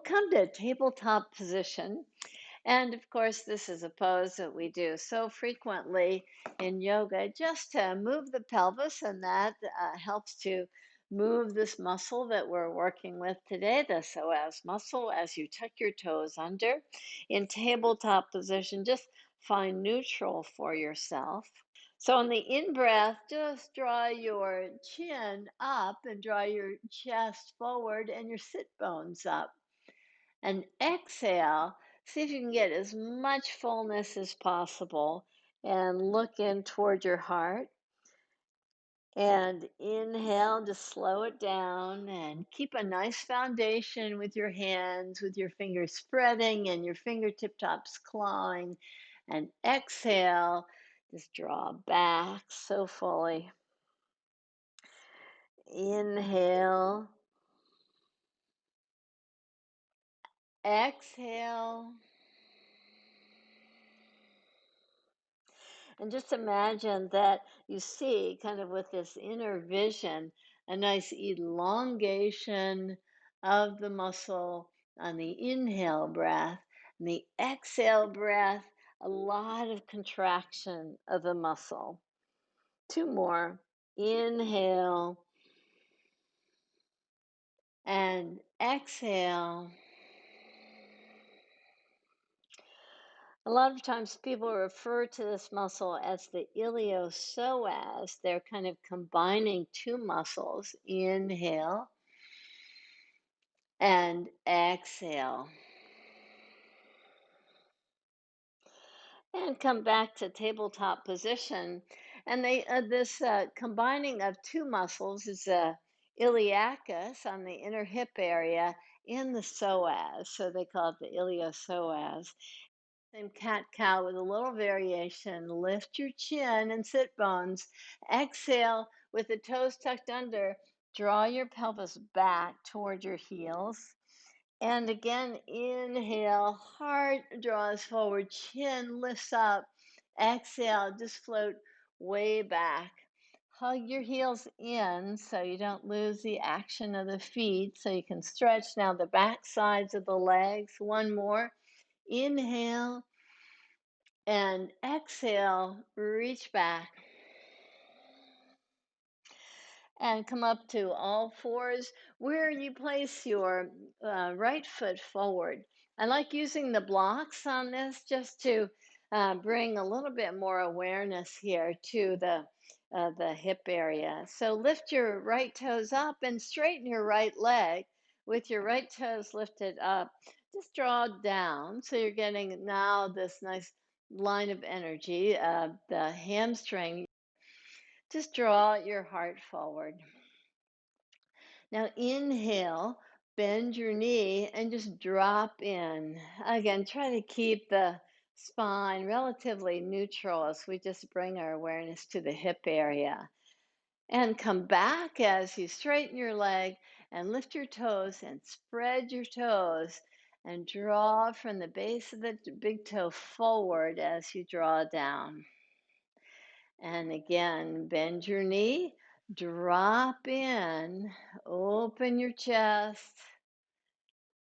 come to tabletop position. And of course, this is a pose that we do so frequently in yoga just to move the pelvis, and that helps to move this muscle that we're working with today, the psoas muscle, as you tuck your toes under. In tabletop position, just find neutral for yourself. So on the in breath, just draw your chin up and draw your chest forward and your sit bones up. And exhale, see if you can get as much fullness as possible and look in toward your heart. And inhale, just slow it down and keep a nice foundation with your hands, with your fingers spreading and your fingertip tops clawing. And exhale, just draw back so fully. Inhale, exhale. And just imagine that you see, kind of with this inner vision, a nice elongation of the muscle on the inhale breath, and the exhale breath, a lot of contraction of the muscle. Two more. Inhale and exhale. A lot of times people refer to this muscle as the iliopsoas. They're kind of combining two muscles. Inhale and exhale. And come back to tabletop position. And this combining of two muscles is a iliacus on the inner hip area in the psoas. So they call it the iliopsoas. Same cat cow with a little variation. Lift your chin and sit bones. Exhale with the toes tucked under. Draw your pelvis back toward your heels. And again, inhale, heart draws forward, chin lifts up. Exhale, just float way back. Hug your heels in so you don't lose the action of the feet, so you can stretch now the back sides of the legs. One more. Inhale and exhale, reach back. And come up to all fours where you place your right foot forward. I like using the blocks on this just to bring a little bit more awareness here to the hip area. So lift your right toes up and straighten your right leg with your right toes lifted up. Just draw down so you're getting now this nice line of energy, the hamstring. Just draw your heart forward. Now inhale, bend your knee and just drop in. Again, try to keep the spine relatively neutral as we just bring our awareness to the hip area. And come back as you straighten your leg and lift your toes and spread your toes and draw from the base of the big toe forward as you draw down. And again, bend your knee, drop in, open your chest,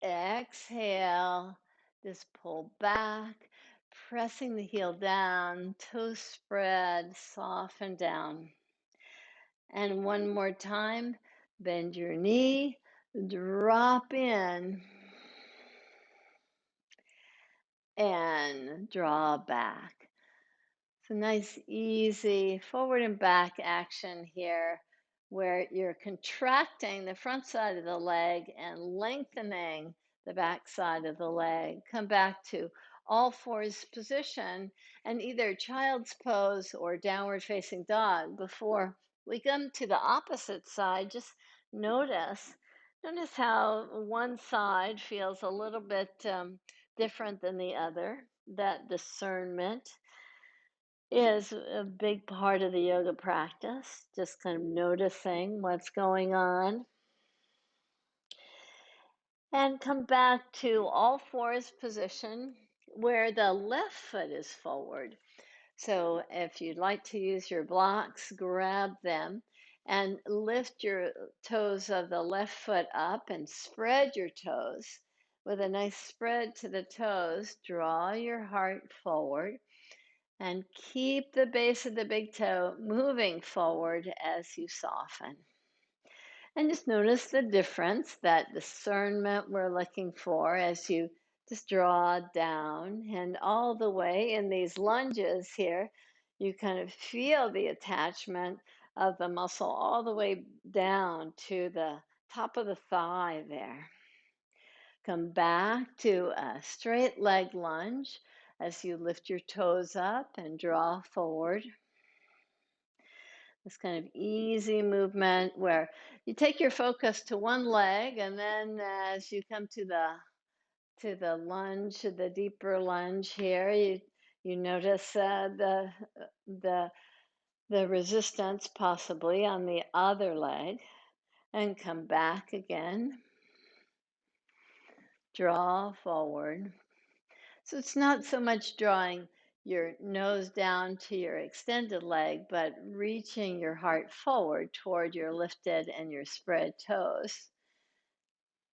exhale, just pull back, pressing the heel down, toes spread, soften down. And one more time, bend your knee, drop in, and draw back. It's a nice, easy forward and back action here where you're contracting the front side of the leg and lengthening the back side of the leg. Come back to all fours position and either child's pose or downward facing dog. Before we come to the opposite side, just notice. Notice how one side feels a little bit different than the other, that discernment is a big part of the yoga practice, just kind of noticing what's going on. And come back to all fours position where the left foot is forward. So if you'd like to use your blocks, grab them and lift your toes of the left foot up and spread your toes. With a nice spread to the toes, draw your heart forward and keep the base of the big toe moving forward as you soften. And just notice the difference, that discernment we're looking for as you just draw down and all the way in these lunges here. You kind of feel the attachment of the muscle all the way down to the top of the thigh there. Come back to a straight leg lunge as you lift your toes up and draw forward. This kind of easy movement where you take your focus to one leg, and then as you come to the lunge, the deeper lunge here, you notice the the resistance possibly on the other leg, and come back again. Draw forward. So it's not so much drawing your nose down to your extended leg, but reaching your heart forward toward your lifted and your spread toes.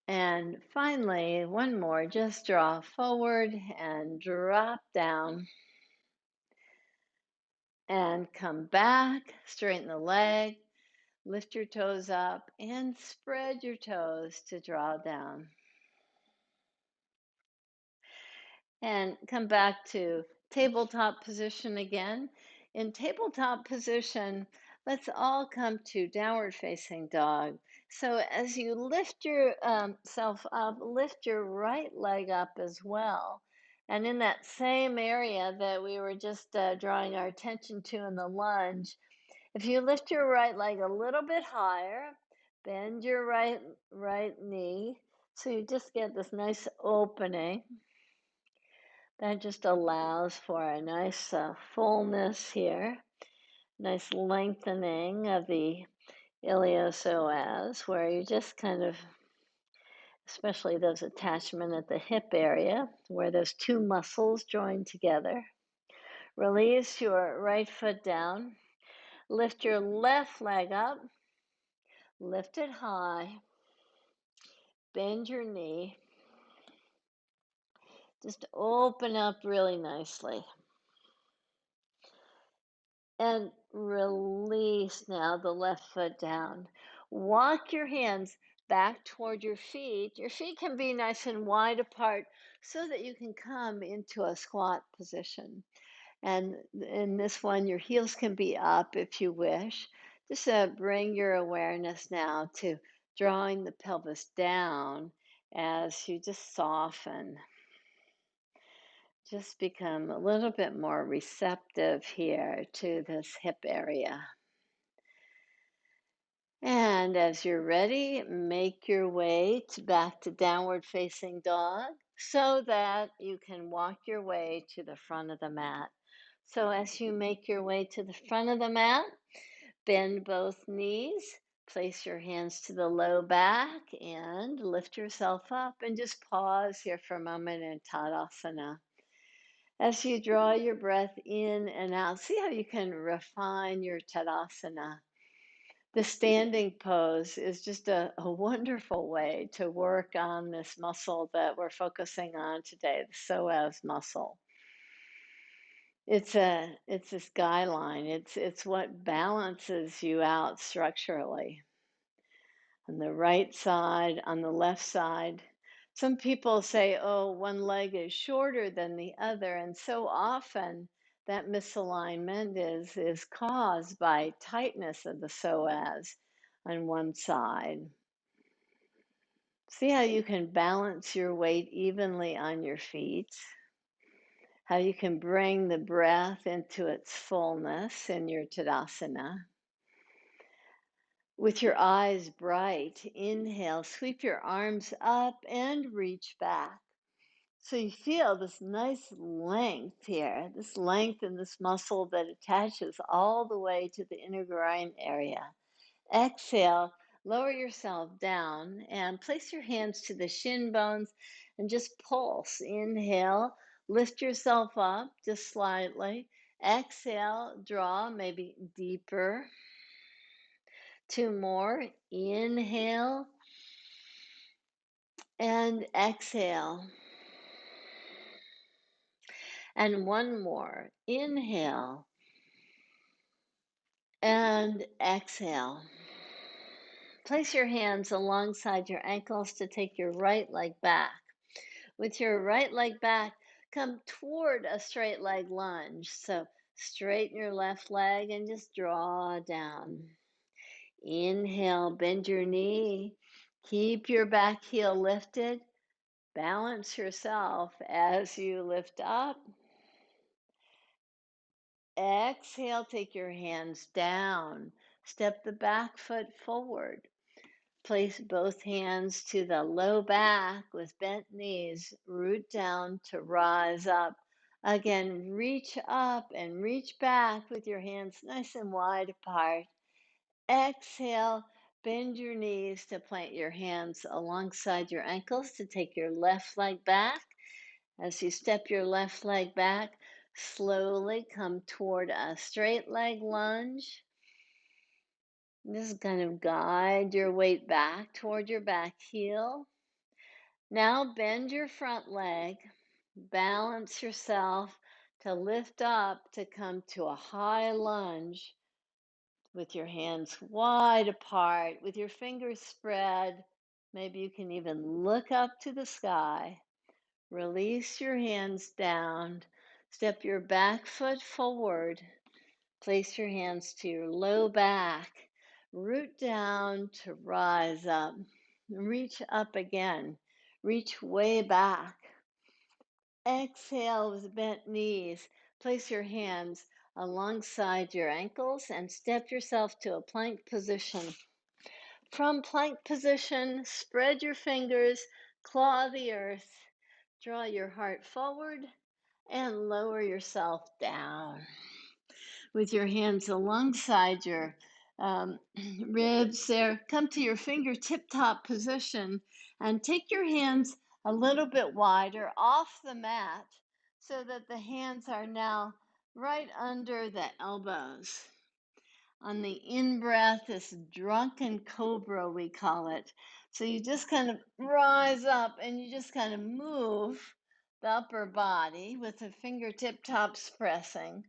And finally, one more, just draw forward and drop down and come back, straighten the leg, lift your toes up and spread your toes to draw down. And come back to tabletop position again. In tabletop position, let's all come to downward facing dog. So as you lift your self up, lift your right leg up as well. And in that same area that we were just drawing our attention to in the lunge, if you lift your right leg a little bit higher, bend your right knee, so you just get this nice opening. That just allows for a nice fullness here, nice lengthening of the iliopsoas, where you just kind of, especially those attachment at the hip area, where those two muscles join together. Release your right foot down, lift your left leg up, lift it high, bend your knee, just open up really nicely. And release now the left foot down. Walk your hands back toward your feet. Your feet can be nice and wide apart so that you can come into a squat position. And in this one, your heels can be up if you wish. Just bring your awareness now to drawing the pelvis down as you just soften. Just become a little bit more receptive here to this hip area. And as you're ready, make your way back to downward facing dog so that you can walk your way to the front of the mat. So as you make your way to the front of the mat, bend both knees, place your hands to the low back and lift yourself up, and just pause here for a moment in Tadasana. As you draw your breath in and out, see how you can refine your Tadasana. The standing pose is just a wonderful way to work on this muscle that we're focusing on today, the psoas muscle. It's this guyline. It's what balances you out structurally. On the right side, on the left side. Some people say, oh, one leg is shorter than the other. And so often that misalignment is caused by tightness of the psoas on one side. See how you can balance your weight evenly on your feet, how you can bring the breath into its fullness in your Tadasana. With your eyes bright, inhale, sweep your arms up and reach back. So you feel this nice length here, this length in this muscle that attaches all the way to the inner groin area. Exhale, lower yourself down and place your hands to the shin bones and just pulse. Inhale, lift yourself up just slightly. Exhale, draw maybe deeper. Two more. Inhale. and exhale. And one more. Inhale and exhale. Place your hands alongside your ankles to take your right leg back. With your right leg back, come toward a straight leg lunge. So straighten your left leg and just draw down. Inhale, bend your knee. Keep your back heel lifted. Balance yourself as you lift up. Exhale, take your hands down. Step the back foot forward. Place both hands to the low back with bent knees. Root down to rise up. Again, reach up and reach back with your hands nice and wide apart. Exhale, bend your knees to plant your hands alongside your ankles to take your left leg back. As you step your left leg back, slowly come toward a straight leg lunge. Just kind of guide your weight back toward your back heel. Now bend your front leg, balance yourself to lift up to come to a high lunge with your hands wide apart, with your fingers spread. Maybe you can even look up to the sky. Release your hands down. Step your back foot forward. Place your hands to your low back. Root down to rise up. Reach up again. Reach way back. Exhale with bent knees. Place your hands alongside your ankles and step yourself to a plank position. From plank position, spread your fingers, claw the earth, draw your heart forward, and lower yourself down. With your hands alongside your ribs there, come to your fingertip top position and take your hands a little bit wider off the mat so that the hands are now right under the elbows. On the in-breath, this drunken cobra, we call it. So you just kind of rise up and you just kind of move the upper body with the fingertip tops pressing.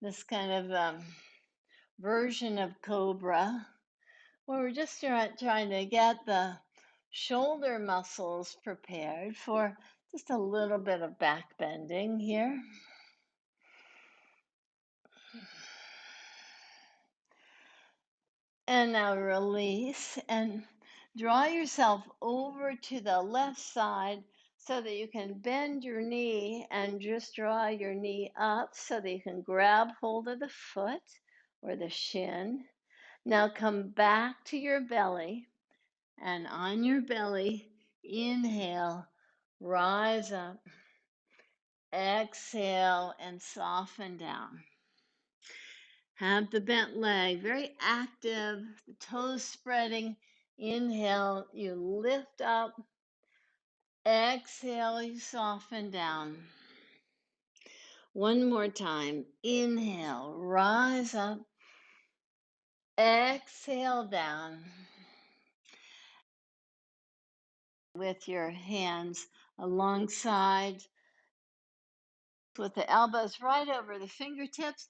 This kind of version of cobra where we're just trying to get the shoulder muscles prepared for just a little bit of back bending here. And now release and draw yourself over to the left side so that you can bend your knee and just draw your knee up so that you can grab hold of the foot or the shin. Now come back to your belly, and on your belly, inhale, rise up, exhale, and soften down. Have the bent leg very active, the toes spreading. Inhale, you lift up. Exhale, you soften down. One more time. Inhale, rise up. Exhale down. With your hands alongside, with the elbows right over the fingertips,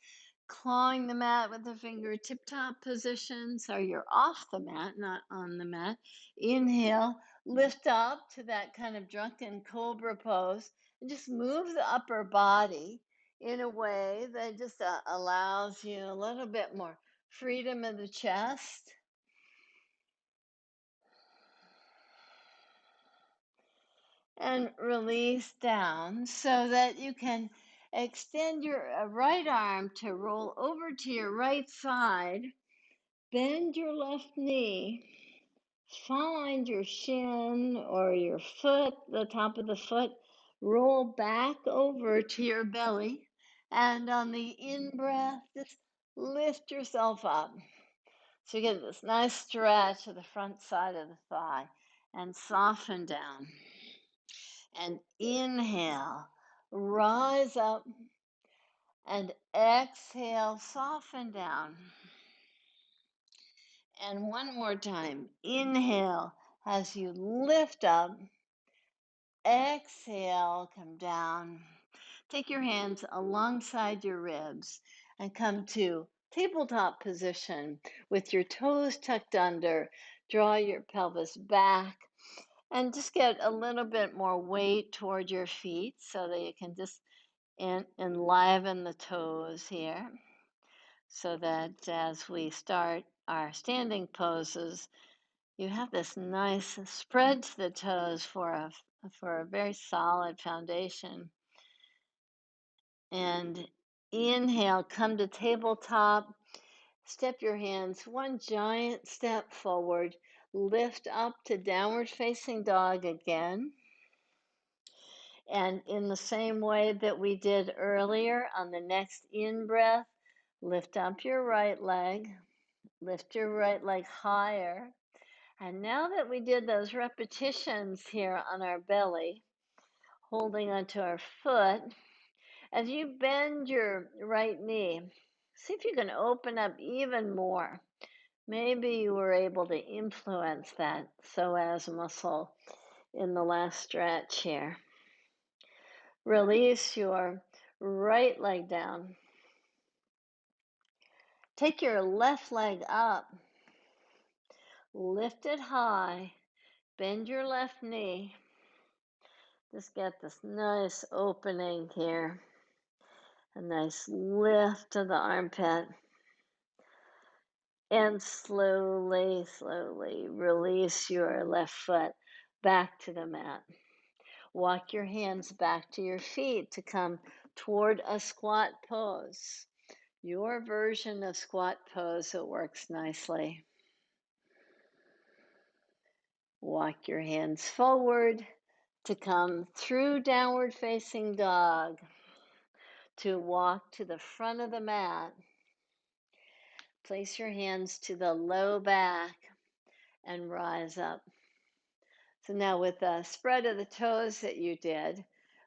clawing the mat with the fingertip top position so you're off the mat, not on the mat. Inhale, lift up to that kind of drunken cobra pose and just move the upper body in a way that just allows you a little bit more freedom in the chest. And release down so that you can extend your right arm to roll over to your right side. Bend your left knee. Find your shin or your foot, the top of the foot. Roll back over to your belly. And on the in breath, just lift yourself up. So you get this nice stretch of the front side of the thigh and soften down. And inhale, rise up, and exhale, soften down. And one more time, inhale as you lift up, Exhale, come down. Take your hands alongside your ribs and come to tabletop position with your toes tucked under. Draw your pelvis back and just get a little bit more weight toward your feet so that you can just enliven the toes here. So that as we start our standing poses, you have this nice spread to the toes for a very solid foundation. And inhale, come to tabletop. Step your hands one giant step forward. Lift up to downward facing dog again. And in the same way that we did earlier, on the next in breath, lift up your right leg. Lift your right leg higher. And now that we did those repetitions here on our belly, holding onto our foot, as you bend your right knee, see if you can open up even more. Maybe you were able to influence that psoas muscle in the last stretch here. Release your right leg down. Take your left leg up. Lift it high. Bend your left knee. Just get this nice opening here. A nice lift to the armpit. And slowly, slowly release your left foot back to the mat. Walk your hands back to your feet to come toward a squat pose. Your version of squat pose that works nicely. Walk your hands forward to come through downward facing dog, to walk to the front of the mat. Place your hands to the low back and rise up. So now with the spread of the toes that you did,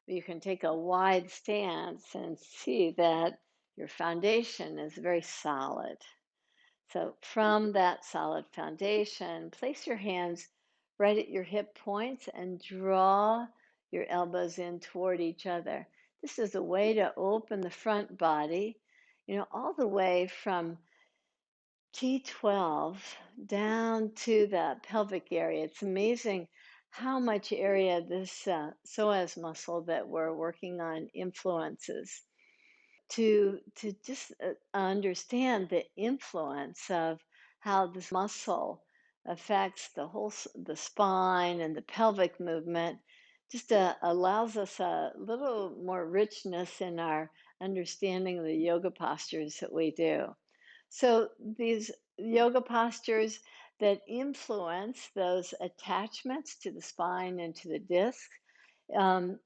you can take a wide stance and see that your foundation is very solid. So from that solid foundation, place your hands right at your hip points and draw your elbows in toward each other. This is a way to open the front body, all the way from T12 down to the pelvic area. It's amazing how much area this psoas muscle that we're working on influences. To just understand the influence of how this muscle affects the spine and the pelvic movement, just allows us a little more richness in our understanding of the yoga postures that we do. So these yoga postures that influence those attachments to the spine and to the disc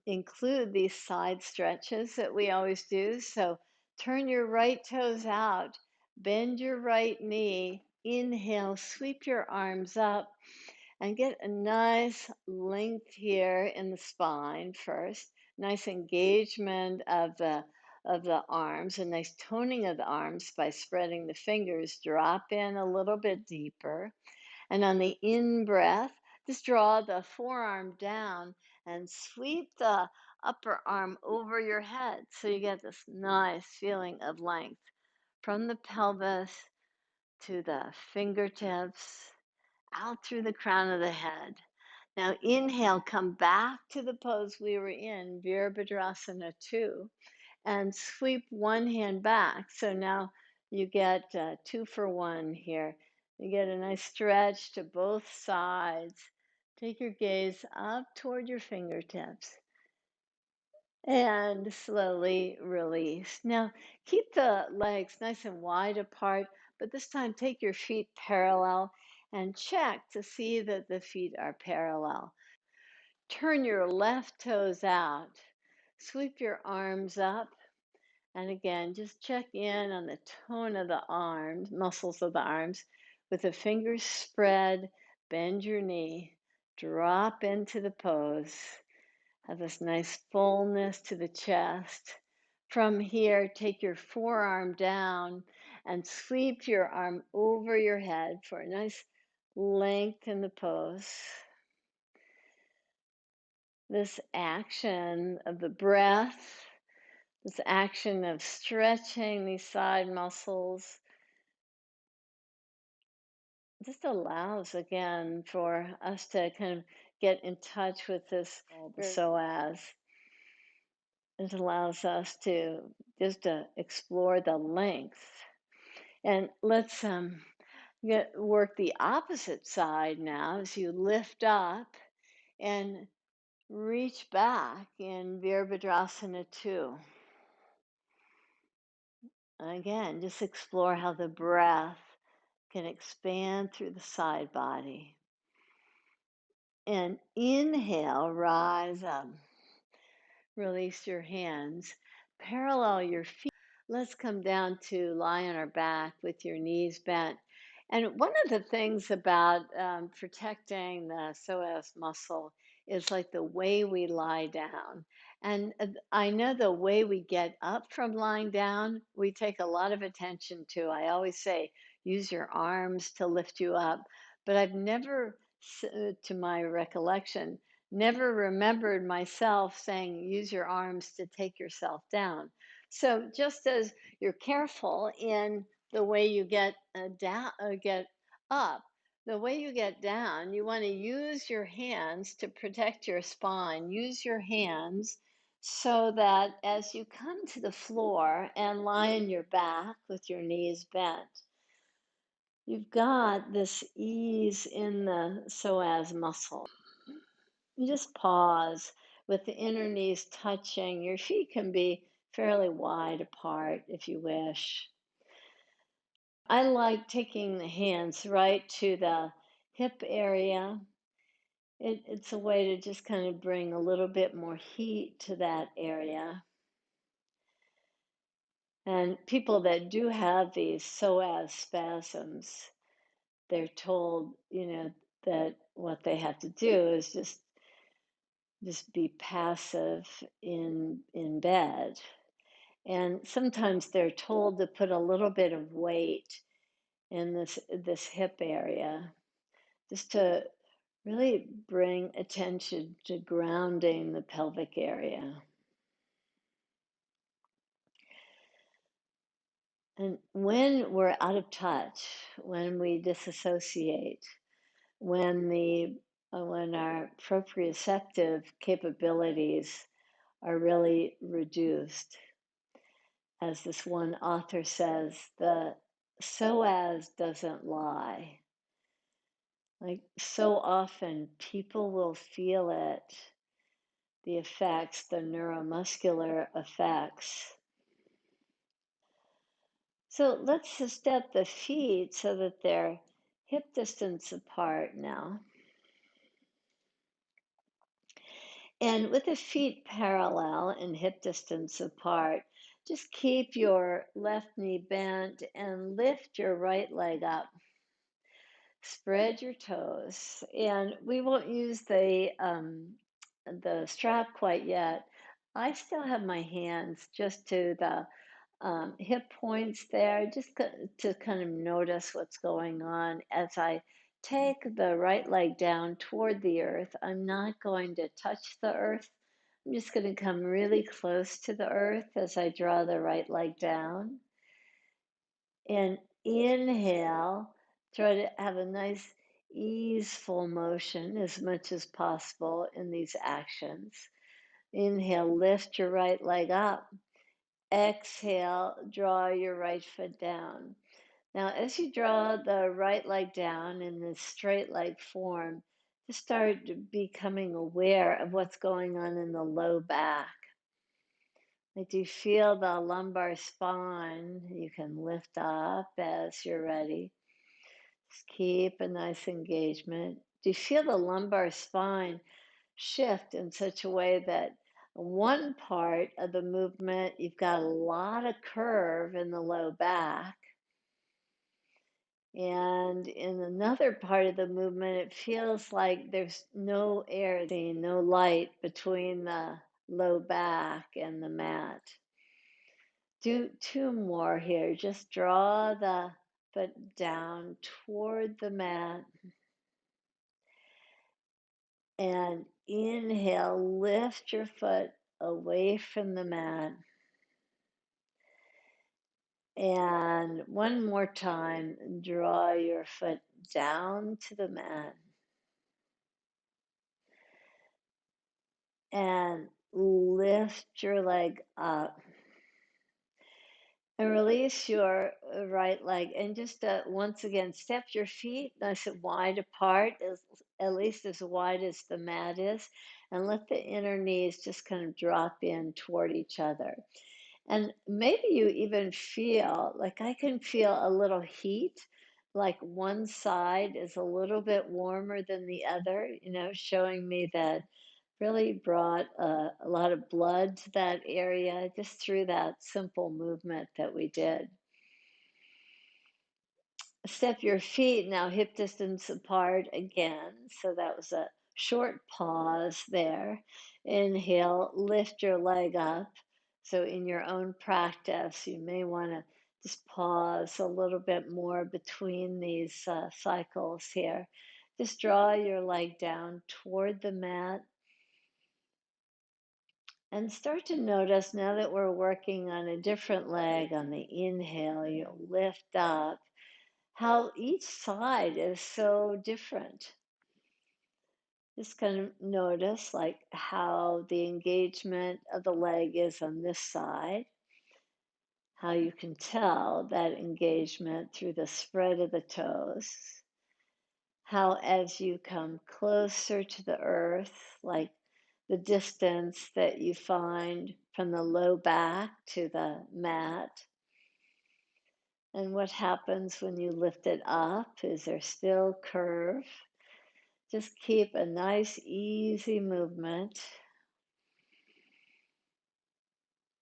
include these side stretches that we always do. So turn your right toes out, bend your right knee, inhale, sweep your arms up, and get a nice length here in the spine first. Nice engagement of the arms, a nice toning of the arms by spreading the fingers. Drop in a little bit deeper. And on the in breath, just draw the forearm down and sweep the upper arm over your head. So you get this nice feeling of length from the pelvis to the fingertips, out through the crown of the head. Now inhale, come back to the pose we were in, Virabhadrasana 2, and sweep one hand back. So now you get 2 for 1 here. You get a nice stretch to both sides. Take your gaze up toward your fingertips and slowly release. Now keep the legs nice and wide apart, but this time take your feet parallel and check to see that the feet are parallel. Turn your left toes out. Sweep your arms up. And again, just check in on the tone of the arms, muscles of the arms, with the fingers spread, bend your knee, drop into the pose. Have this nice fullness to the chest. From here, take your forearm down and sweep your arm over your head for a nice length in the pose. this action of the breath, this action of stretching these side muscles, just allows again for us to kind of get in touch with this psoas. It allows us to just to explore the length. And let's work the opposite side now as you lift up and reach back in Virabhadrasana 2. Again, just explore how the breath can expand through the side body. And inhale, rise up. Release your hands. Parallel your feet. Let's come down to lie on our back with your knees bent. And one of the things about protecting the psoas muscle is like the way we lie down. And I know the way we get up from lying down, we take a lot of attention to. I always say, use your arms to lift you up. But I've never, to my recollection, never remembered myself saying, use your arms to take yourself down. So just as you're careful in the way you get down, get up, the way you get down, you want to use your hands to protect your spine. Use your hands so that as you come to the floor and lie on your back with your knees bent, you've got this ease in the psoas muscle. You just pause with the inner knees touching. Your feet can be fairly wide apart if you wish. I like taking the hands right to the hip area. It's a way to just kind of bring a little bit more heat to that area. And people that do have these psoas spasms, they're told, that what they have to do is just be passive in bed. And sometimes they're told to put a little bit of weight in this hip area, just to really bring attention to grounding the pelvic area. And when we're out of touch, when we disassociate, when our proprioceptive capabilities are really reduced, as this one author says, the psoas doesn't lie. Like so often, people will feel it, the effects, the neuromuscular effects. So let's step the feet so that they're hip distance apart now. And with the feet parallel and hip distance apart, just keep your left knee bent and lift your right leg up. Spread your toes, and we won't use the strap quite yet. I still have my hands just to the hip points there, just to kind of notice what's going on as I take the right leg down toward the earth. I'm not going to touch the earth. I'm just going to come really close to the earth as I draw the right leg down. And inhale, try to have a nice easeful motion as much as possible in these actions. Inhale, lift your right leg up. Exhale, draw your right foot down. Now, as you draw the right leg down in this straight leg form, just start becoming aware of what's going on in the low back. Like, do you feel the lumbar spine? You can lift up as you're ready. Just keep a nice engagement. Do you feel the lumbar spine shift in such a way that one part of the movement, you've got a lot of curve in the low back. And in another part of the movement, it feels like there's no air, no light between the low back and the mat. Do two more here. Just draw the foot down toward the mat. And inhale, lift your foot away from the mat. And one more time, draw your foot down to the mat. And lift your leg up. And release your right leg. And just once again, step your feet nice and wide apart, at least as wide as the mat is. And let the inner knees just kind of drop in toward each other. And maybe you even feel like I can feel a little heat, like one side is a little bit warmer than the other, showing me that really brought a lot of blood to that area just through that simple movement that we did. Step your feet now hip distance apart again. So that was a short pause there. Inhale, lift your leg up. So in your own practice, you may want to just pause a little bit more between these cycles here. Just draw your leg down toward the mat. And start to notice now that we're working on a different leg on the inhale, you lift up, how each side is so different. Just kind of notice like how the engagement of the leg is on this side, how you can tell that engagement through the spread of the toes, how as you come closer to the earth, like the distance that you find from the low back to the mat. And what happens when you lift it up? Is there still curve? Just keep a nice, easy movement.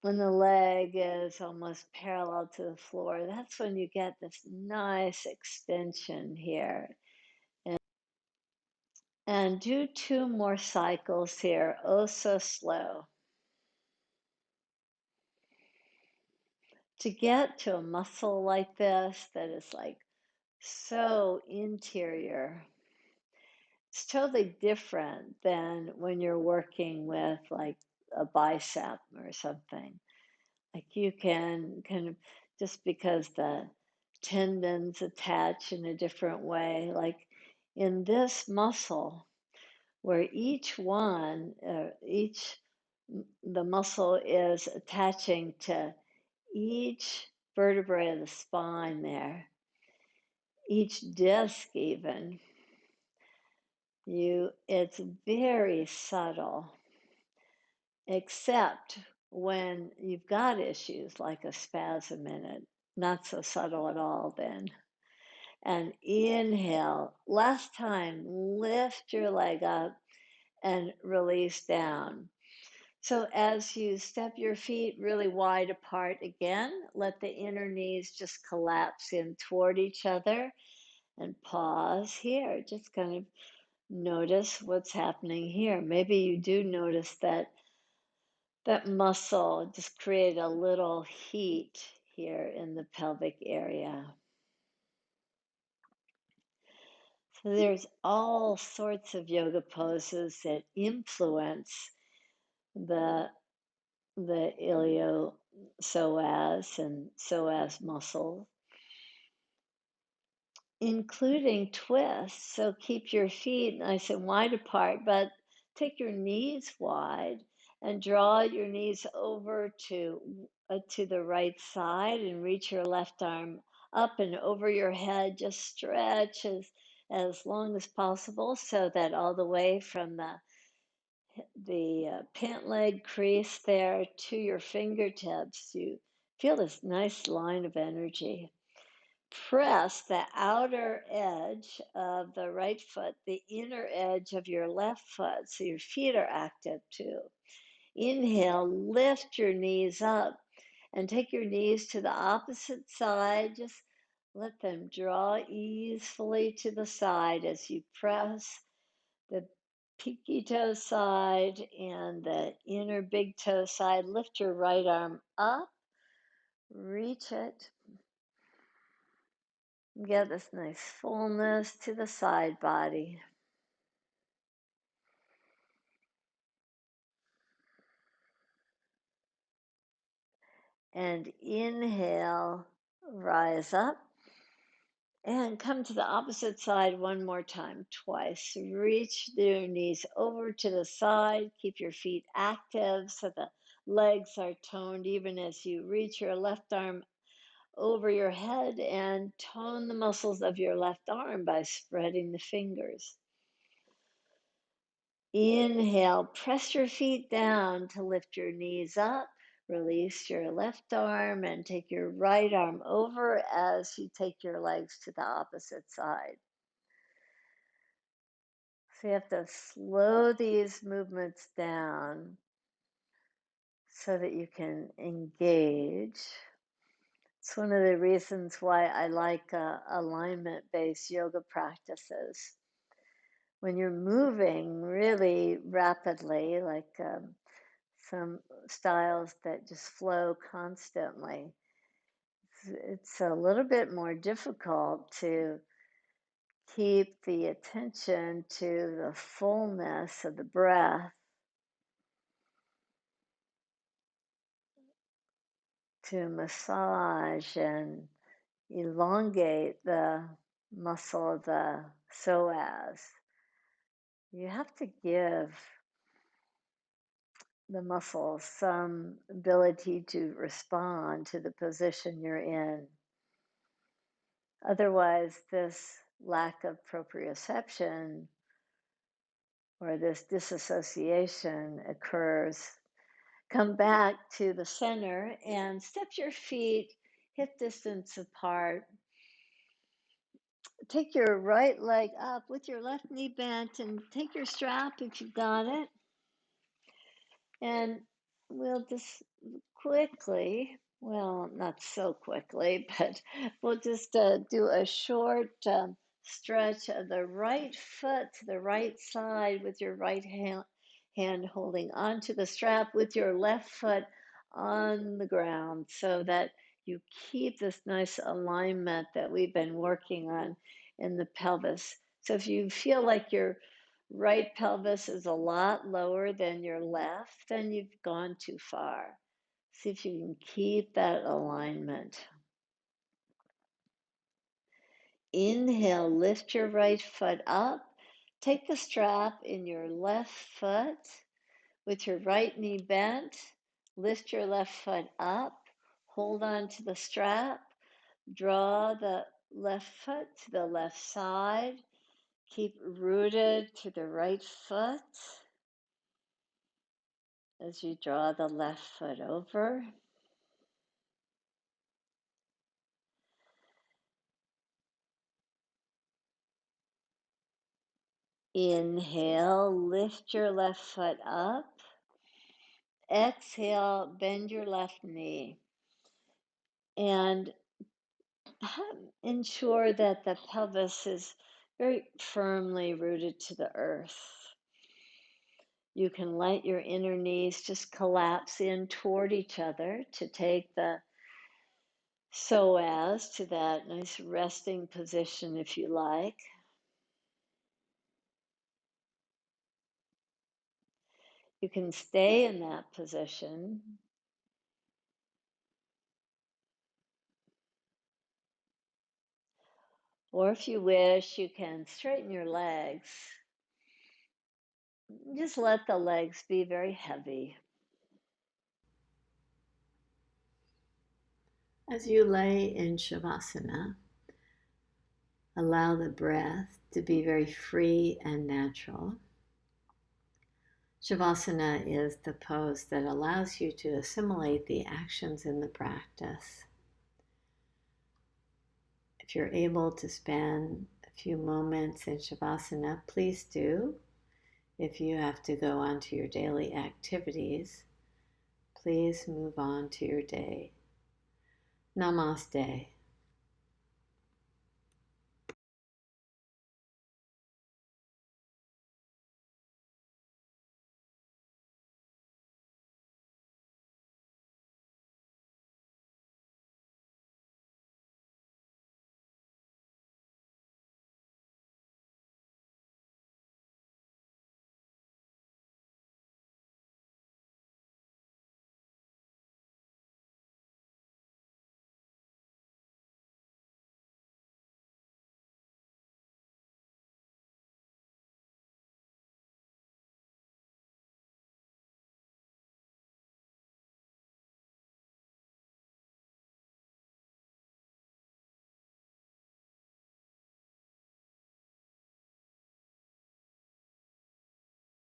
When the leg is almost parallel to the floor, that's when you get this nice extension here. And do 2 more cycles here, oh so slow. To get to a muscle like this that is like so interior, it's totally different than when you're working with like a bicep or something. Like you can kind of, just because the tendons attach in a different way, like in this muscle, where the muscle is attaching to each vertebrae of the spine there, each disc even, it's very subtle, except when you've got issues like a spasm in it, not so subtle at all then. And inhale, last time, lift your leg up and release down. So as you step your feet really wide apart again, let the inner knees just collapse in toward each other and pause here. Just kind of notice what's happening here. Maybe you do notice that muscle just create a little heat here in the pelvic area. So there's all sorts of yoga poses that influence the the iliopsoas and psoas muscle, including twists. So keep your feet nice and wide apart, but take your knees wide and draw your knees over to the right side and reach your left arm up and over your head. Just stretch as long as possible so that all the way from the pant leg crease there to your fingertips, you feel this nice line of energy. Press the outer edge of the right foot, the inner edge of your left foot, so your feet are active too. Inhale, lift your knees up and take your knees to the opposite side. Just let them draw easily to the side as you press the pinky toe side and the inner big toe side. Lift your right arm up, reach it. Get this nice fullness to the side body. And inhale, rise up. And come to the opposite side one more time, twice. Reach your knees over to the side. Keep your feet active so the legs are toned even as you reach your left arm over your head, and tone the muscles of your left arm by spreading the fingers. Inhale, press your feet down to lift your knees up. Release your left arm and take your right arm over as you take your legs to the opposite side. So you have to slow these movements down so that you can engage. It's one of the reasons why I like alignment-based yoga practices. When you're moving really rapidly, like some styles that just flow constantly, it's a little bit more difficult to keep the attention to the fullness of the breath, to massage and elongate the muscle of the psoas. You have to give the muscle some ability to respond to the position you're in. Otherwise, this lack of proprioception or this disassociation occurs. Come back to the center and step your feet hip distance apart. Take your right leg up with your left knee bent and take your strap if you've got it. And we'll just quickly, well, not so quickly, but we'll just do a short stretch of the right foot to the right side with your right hand holding onto the strap with your left foot on the ground so that you keep this nice alignment that we've been working on in the pelvis. So if you feel like your right pelvis is a lot lower than your left, then you've gone too far. See if you can keep that alignment. Inhale, lift your right foot up. Take the strap in your left foot with your right knee bent. Lift your left foot up. Hold on to the strap. Draw the left foot to the left side. Keep rooted to the right foot as you draw the left foot over. Inhale, lift your left foot up. Exhale, bend your left knee. And ensure that the pelvis is very firmly rooted to the earth. You can let your inner knees just collapse in toward each other to take the psoas to that nice resting position if you like. You can stay in that position. Or if you wish, you can straighten your legs. Just let the legs be very heavy. As you lay in shavasana, allow the breath to be very free and natural. Shavasana is the pose that allows you to assimilate the actions in the practice. If you're able to spend a few moments in shavasana, please do. If you have to go on to your daily activities, please move on to your day. Namaste.